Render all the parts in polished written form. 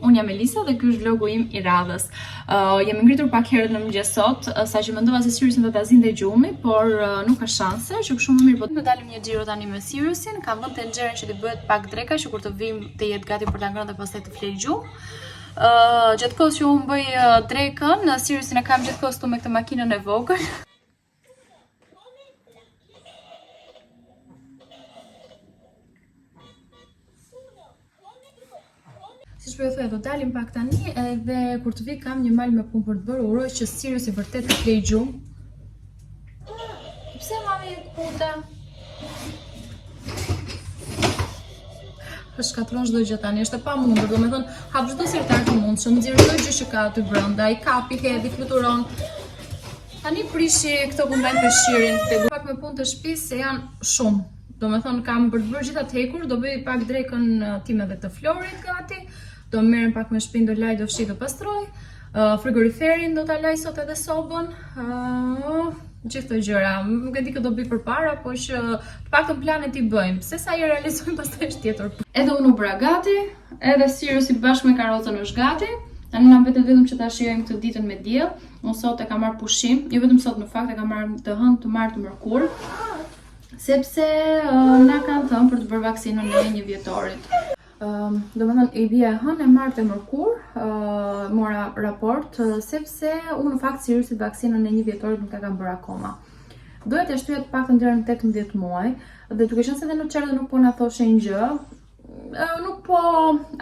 unë jam Elisa dhe ky është vlogu im i radhës. Jam ngritur pak herët në mëngjes sot, saqë mendova se Siriusin do ta zinte gjumi, por nuk ka shanse, që shumë më mirë po të dalim një xhiro tani me Siriusin. Kam vënë tenxherën që të bëhet pak dreka, që kur të vim të jetë gati për ta ngrënë dhe pastaj të flej gjumë. Gjatë kohës që unë bëj drekën, Siriusin e kam gjithkohë këtu me këtë makinën e vogël. Si që thua, do dalim pak tani, edhe kur të vi kam një mal me punë për të bërë, uroj që Siriusi vërtet të flej gjumë. Pse mami e këputa? Shkatron çdo gjë tani, është e pamundur, domethënë hap çdo sirtar të mundshëm, nxjerr çdo gjë që ka aty brenda, i kapi, hedhi, fluturon. Tani prishi këto kombajnë peshqirin, të pak me punë të shtëpisë se janë shumë. Domethënë kam për të bërë gjitha të hekur, do bëj pak drekën time dhe të Florit gati. Do merrem pak me shpinë, do laj, do fshi, do pastroj. Frigoriferin do ta laj sot edhe sobën. Gjithë këto gjëra. Nuk e di kë do bëj përpara, po që të paktën planet i bëjmë. Se sa i realizojmë pastaj është tjetër. Edhe unë u bëra gati, edhe Siriusi bashkë me karrocën është gati. Tani na vetë vetëm që ta shijojmë këtë ditën me diell. Unë sot e kam marrë pushim, jo vetëm sot në fakt e kam marrë të hënë të marrë të mërkur. Sepse na kanë thënë për të bërë vaksinën e 1 vjetorit. Domethënë i bie hënë e martë e mërkur, mora raport, sepse unë në fakt Siriusit vaksinën e 1 vjetorit nuk e kam bërë akoma. Doja të shtyja të paktën deri në 18 muaj, dhe duke qenë se edhe në çerdhe nuk po na thoshin gjë, nuk po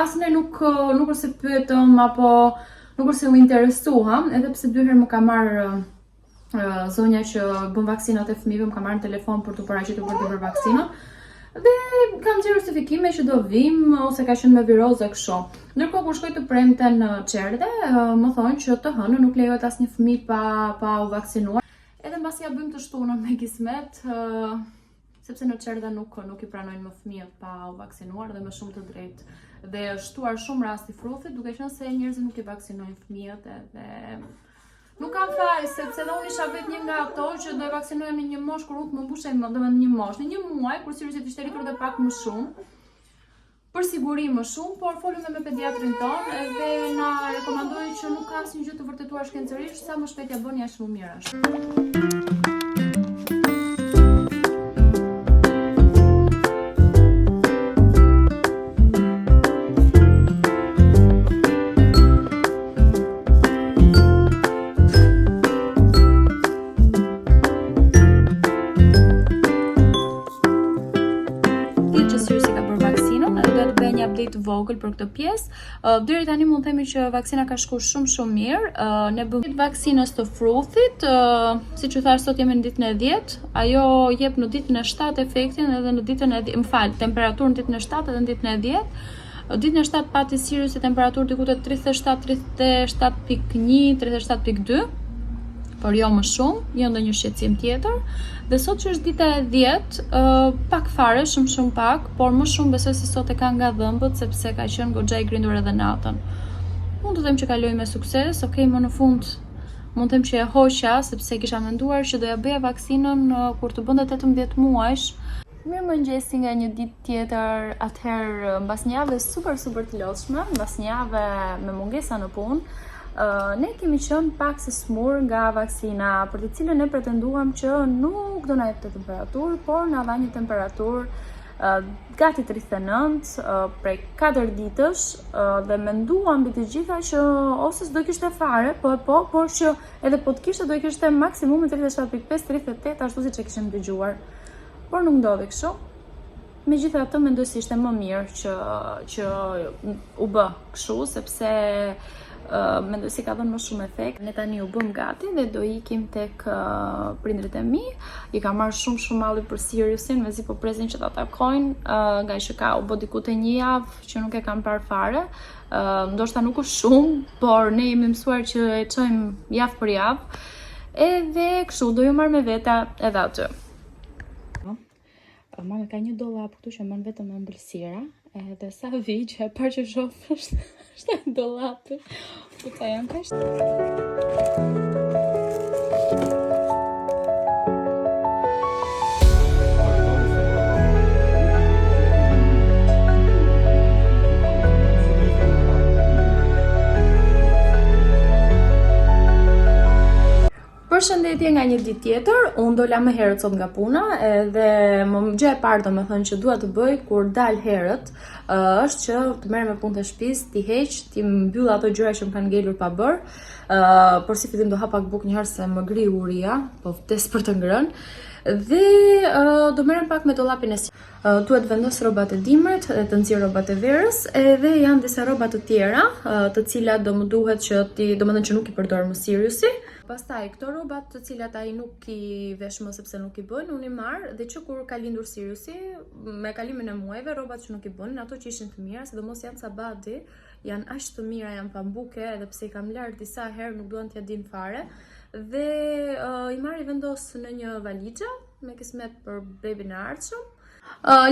asnjë nuk ose pyetëm apo nuk ose u interesuam, edhe pse 2 herë më ka marrë zonja që bën vaksinat e fëmijëve, më ka marrë në telefon për të paraqitur për të bërë vaksinën. Dhe kam gjetur justifikime që do vim ose ka qenë me virozë kështu. Ndërkohë kur shkoj të premte në çerdhe, më thonë që të hënë nuk lejohet asnjë fëmijë pa u vaksinuar. Edhe mbasi ja bëjmë të shtunën me kismet, sepse në çerdhe nuk i pranojnë më fëmijët pa u vaksinuar dhe me shumë të drejtë. Dhe është shtuar shumë rasti frufit, duke qenë se njerëzit nuk i vaksinojnë fëmijët edhe nuk kam fare, sepse edhe unë isha vetë një nga ato që do e vaksinoja në një moshë kur unë të më mbushej në një moshë, në 1 muaj, kur Siriusi ishte rritur dhe pak më shumë, për siguri më shumë, por folëm me pediatrin tonë dhe na rekomandoi që nuk ka asnjë gjë të vërtetuar shkencërisht, sa më shpejt ja bëni aq më mirë është. Update vogël për këtë pjesë. Deri tani mund të themi që vaksina ka shkuar shumë mirë. Ne bëmë vaksinës të fruthit, siç u thash sot jemi në ditën e 10. Ajo jep në ditën e 7 efektin edhe në ditën e 10, temperaturën në ditën e 7 edhe në ditën e 10. Ditën e 7 pati Siriusi temperaturë diku te 37.1, 37.2. Por jo më shumë, jo ndonjë shqetësim tjetër. Dhe sot që është dita e 10, pak fare, shumë pak, por më shumë besoj se sot e ka nga dhëmbët, sepse ka qenë goxha i grindur edhe natën. Mund të them që kaloi me sukses, okej, më në fund mund të them që e hoqa, sepse kisha menduar që doja bëja vaksinën kur të bënte 18 muajsh. Mirëmëngjesi nga një ditë tjetër, atëherë mbas një jave super të lodhshme, mbas një jave me mungesa në punë. Ne kemi qenë pak se smur nga vaksina, për të cilën ne pretenduam që nuk do na jepte temperaturë, por na dha një temperaturë gati 39 prej 4 ditësh dhe menduam mbi të gjitha që ose s'do kishte fare, por që edhe po të kishte do i kishte maksimumi 37.5, 38 ashtu siç e kishim dëgjuar. Por nuk ndodhi kështu. Megjithatë mendoj se ishte më mirë që u bë kështu, sepse mendoj se ka dhënë më shumë efekt. Ne tani u bëm gati dhe do ikim tek prindrit e mi. I ka marrë shumë malli për Siriusin, mezi po presin që ta takojnë, nga që ka u bë diku te 1 javë që nuk e kam parë fare. Ndoshta nuk është shumë, por ne jemi mësuar që e çojmë javë për javë. Edhe kështu do ju marr me veta edhe aty. Mama ka një dollap këtu që mban vetëm ëmbëlsira, edhe sa vi që e parë që shoh është dollapi. Këta janë kështu. Përshëndetje nga një ditë tjetër, unë dola më herët sot nga puna edhe gjë e parë domethënë që dua të bëj kur dal herët është që të merrem me punë të shtëpisë, t'i heq, t'i mbyll ato gjëra që më kanë ngelur pa bër. Por si fillim do hap pak bukë një herë se më gri uria, po vdes për të ngrënë. Dhe do merrem pak me dollapin e duhet vendos rrobat e dimrit dhe të nxjerr rrobat e verës, edhe janë disa rroba të tjera, të cilat do më duhet që domethënë që nuk i përdor më Siriusi. Pastaj këto rrobat të cilat ai nuk i vesh më sepse nuk i bën, unë i marr dhe që kur ka lindur Siriusi, me kalimin e muajve, rrobat që nuk i bën, ato që ishin të mira, sidomos janë sabati, janë aq të mira, janë pambuke, edhe pse i kam larë disa herë nuk duan t'ja din fare. Dhe i marr i vendos në një valixhe me kismet për bebin e ardhshëm.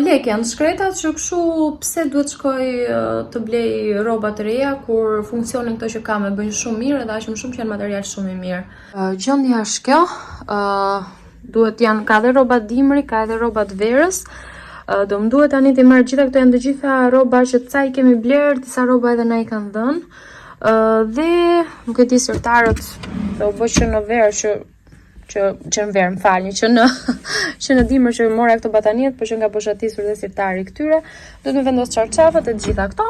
Lek janë shkretat që kështu pse duhet shkoj të blej rroba të reja kur funksionin këto që kam e bëjnë shumë mirë edhe aq më shumë që janë material shumë i mirë. Gjendja është kjo. Duhet janë ka edhe rroba dimri, ka edhe rroba të verës. Do më duhet tani të marr gjitha këto, janë të gjitha rroba që ca i kemi bler, disa rroba edhe na i kanë dhënë. Dhe nuk e di sirtarët do bëj që në verë që në verë, më falni, që në dimër që mora këto bataniet, por që nga boshatisur dhe sirtari këtyre, do të me vendos çarçafat e gjitha këto.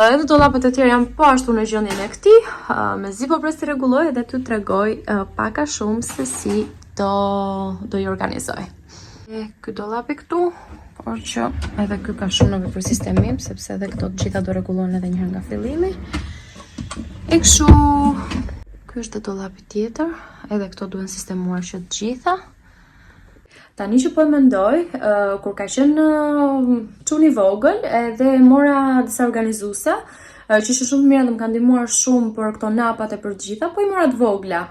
Edhe dollapet e tjerë janë po ashtu në gjendjen e këtij. Mezi po pres të rregulloj dhe t'ju tregoj pak a shumë se si do i organizoj. Ky dollapi këtu, por që edhe ky ka shumë në për sistemin, sepse edhe këto të gjitha do rregullohen edhe një herë nga fillimi. E kështu, ky është dollapi tjetër, edhe këto duhen sistemuar që të gjitha. Tani që po e mendoj, kur ka qenë çuni vogël, edhe mora disa organizuese, që ishin shumë mirë dhe më kanë ndihmuar shumë për këto napat e për gjitha, po i mora të vogla.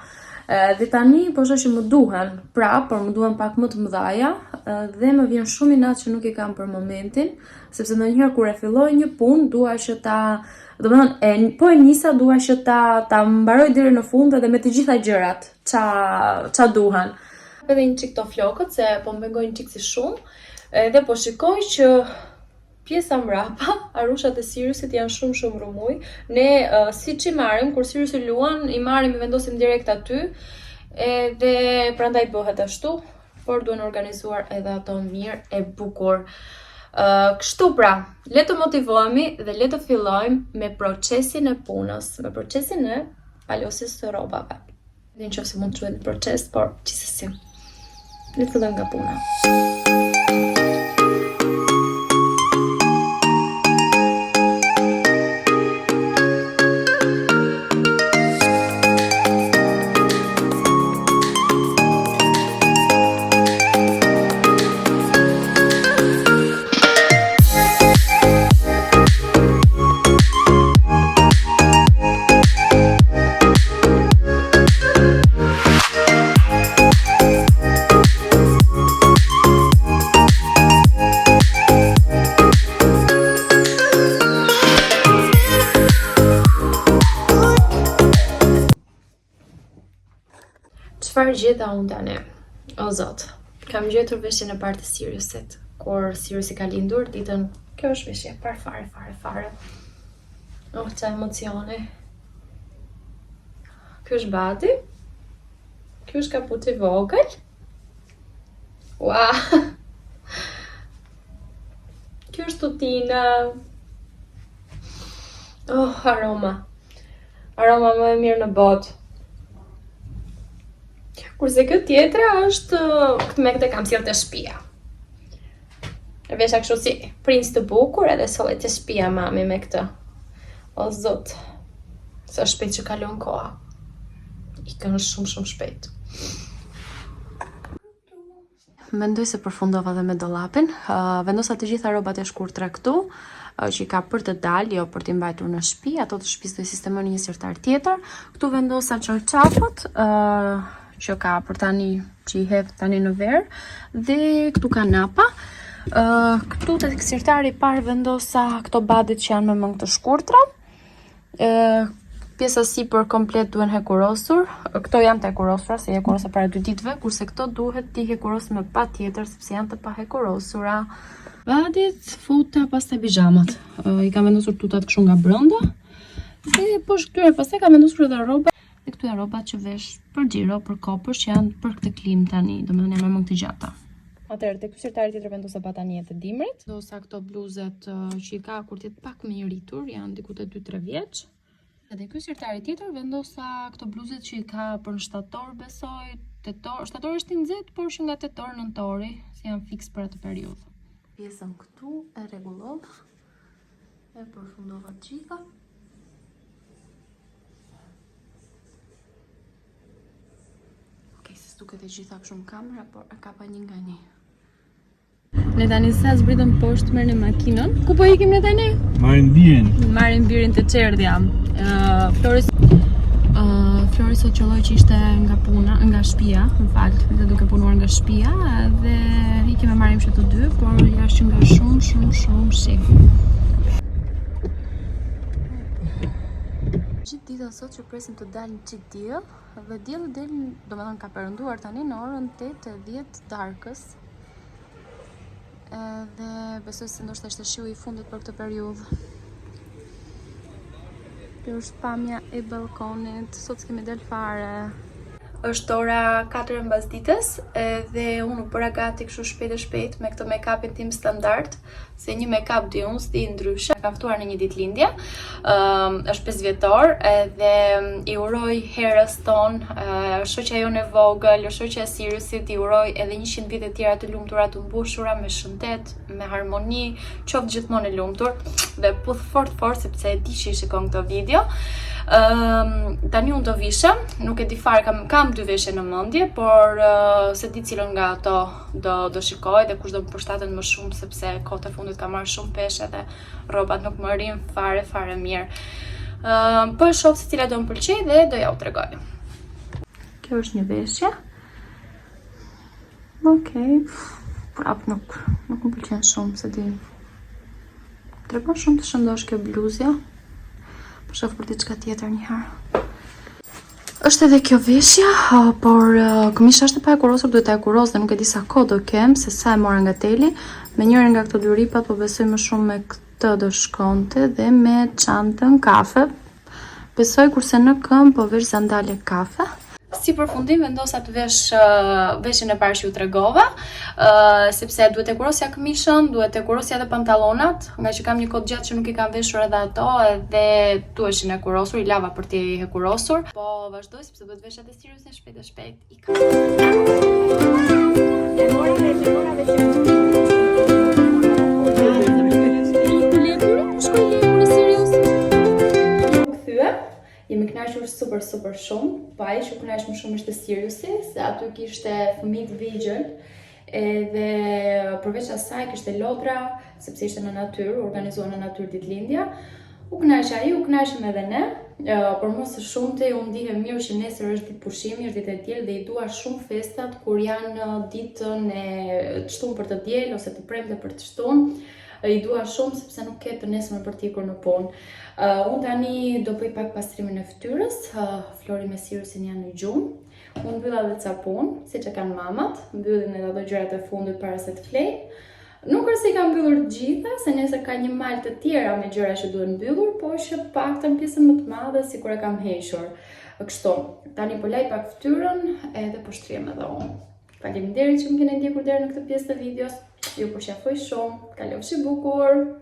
Dhe tani po shoh që më duhen prap, por më duhen pak më të mëdhaja, dhe më vjen shumë inat që nuk i kam për momentin, sepse ndonjëherë kur e filloj një punë, dua që po e nisa, dua që ta mbaroj deri në fund edhe me të gjitha gjërat ça duhen. Edhe një çik to flokët se po më bëjnë çik si shumë, edhe po shikoj që pjesa mbrapa, arushat e Siriusit janë shumë rumuj. Ne siç i marrim kur Siriusi luan, i marrim i vendosim direkt aty, edhe prandaj bëhet ashtu, por duhen organizuar edhe ato mirë e bukur. Kështu pra, le të motivohemi dhe le të fillojmë me procesin e punës, me procesin e palosjes së rrobave. Dhe nëse mund të quhet proces, por gjithsesi. Le të fillojmë nga puna. Çfarë gjeta unë tani? O zot, kam gjetur veshjen e parë të Siriusit. Kur Siriusi ka lindur, ditën, kjo është veshja e parë fare. Oh, qa emocioni. Ky është bati. Ky është kaputi vogël. Ua! Ky është tutina. Oh, aroma. Aroma më e mirë në botë. Kurse kjo tjetra është me këtë kam sjellë te shtëpia. E vesha kështu si princ të bukur edhe solli te shtëpia mami me këtë. O zot, sa shpejt që kalon koha. Ikën shumë shpejt. Mendoj se përfundova dhe me dollapin. Vendosa të gjitha rrobat e shkurtra këtu, që i ka për të dalë, jo për t'i mbajtur në shtëpi, ato të shtëpisë do i sistemoj në një sirtar tjetër. Këtu vendosa çarçafët, që ka për tani, që i hedh tani në verë, dhe këtu ka napa. Këtu te sirtari i parë vendosa këto badit që janë me mëngë të shkurtra. Pjesa sipër komplet duhen hekurosur. Këto janë të hekurosura, se i hekurosa para 2 ditëve, kurse këto duhet t'i hekurosur me patjetër sepse janë të pa hekurosura. Badit, futa, pastaj pijamat. I kam vendosur tutat kështu nga brenda. Dhe poshtë këtyre pastaj kam vendosur edhe rroba. Dhe këtu janë rrobat që vesh për xhiro, për kopësh që janë për këtë klim tani, domethënë janë më të gjata. Atëherë, tek sirtari tjetër vendosa bataniet e dimrit. Vendosa këto bluzet që i ka kur të jetë pak më i rritur, janë diku te 2-3 vjeç. Edhe ky sirtari tjetër vendosa këto bluzet që i ka për në shtator, besoj, tetor. Shtatori është i nxehtë, por që nga tetor nëntori, si janë fiks për atë periudhë. Pjesën këtu e rregullova, e përfundova të gjitha. Okej, se duket e gjitha kështu në kamera, por e kapa një nga një. Ne tani sa zbritëm poshtë merrni makinën. Ku po ikim ne tani? Marrim birin. Marrim birin të Çerdhja. Flori sot qelloi që ishte nga puna, nga shtëpia, në fakt, ishte duke punuar nga shtëpia dhe ikim e marrim që të dy, por jashtë që nga shumë shi. Gjithë ditën sot që presim të dalë një çik diell, dhe dielli del, domethënë ka perënduar tani në orën 8:10 darkës. Dhe besoj se ndoshta ishte shiu i fundit për këtë periudhë. Kjo është pamja e balkonit, sot s'kemi del fare. Është ora 4 mbas ditës dhe unë u bëra gati kështu shpejt me këtë make-upin tim standard, se një make-up di unë s'di ndryshe. Ka ftuar në një ditëlindje, është 5 vjetor dhe i uroj herës ton, shoqja jonë e vogël, shoqja e Siriusit, i uroj edhe 100 vite tjera të lumtura, të mbushura me shëndet, me harmoni, qoftë gjithmonë e lumtur dhe puth fort sepse e di që i shikon këtë video. Tani unë do vishem, nuk e di fare, kam 2 veshje në mendje, por se di cilën nga ato do shikoj dhe kush do më përshtaten më shumë, sepse kohët e fundit ka marrë shumë peshë dhe rrobat nuk më rrin fare mirë. Po e shoh se cila do më pëlqej dhe do ja u tregoj. Kjo është një veshje. Okej, prap nuk më pëlqen shumë, se di. Tregon shumë të shëndosh kjo bluzja. Shof për diçka tjetër një herë. Është edhe kjo veshja, por këmisha është e pa e kurosur, duhet ta e kuros dhe nuk e di sa kohë do kem, se sa e mora nga teli. Me njërin nga këto dy ripat, po besoj më shumë me këtë do shkonte dhe me çantën kafe. Besoj kurse në këmbë po vesh sandale kafe. Si përfundim vendosa të vesh veshjen e parë që ju tregova, sepse duhet e kurosja këmishën, duhet e kurosja edhe pantallonat, nga që kam një kohë gjatë që nuk i kam veshur edhe ato, edhe duheshin e kurosur, i lava për t'i e kurosur. Po vazhdoj sepse duhet veshja të Siriusin shpejt. Jemi kënaqur super shumë, pa ai që kënaq më shumë ishte Siriusi, se aty kishte fëmijë të vegjël, edhe përveç asaj kishte lodra, sepse ishte në natyrë, organizuar në natyrë ditëlindja. U kënaq ai, u kënaqëm edhe ne, por më së shumti u ndihem mirë që nesër është ditë pushimi, është ditë e diel dhe i dua shumë festat kur janë ditën e të shtunë për të diel ose të premte për të shtunë. I dua shumë sepse nuk ke të nesërmen për t'ikur në punë. Unë tani do bëj pak pastrimin e fytyrës, Flori me Siriusin janë në gjumë. Unë mbylla dhe ca punë, siç e kanë mamat, mbyllin edhe ato gjërat e fundit para se të flej. Nuk është se i kam mbyllur të gjitha, se nesër ka një mal të tjera me gjëra që duhen mbyllur, por që paktën pjesën më të madhe sikur e kam hequr. Kështu, tani po laj pak fytyrën edhe po shtrihem edhe unë. Faleminderit që më keni ndjekur deri në këtë pjesë të videos. Ju përshafoj shumë, kalofshi bukur!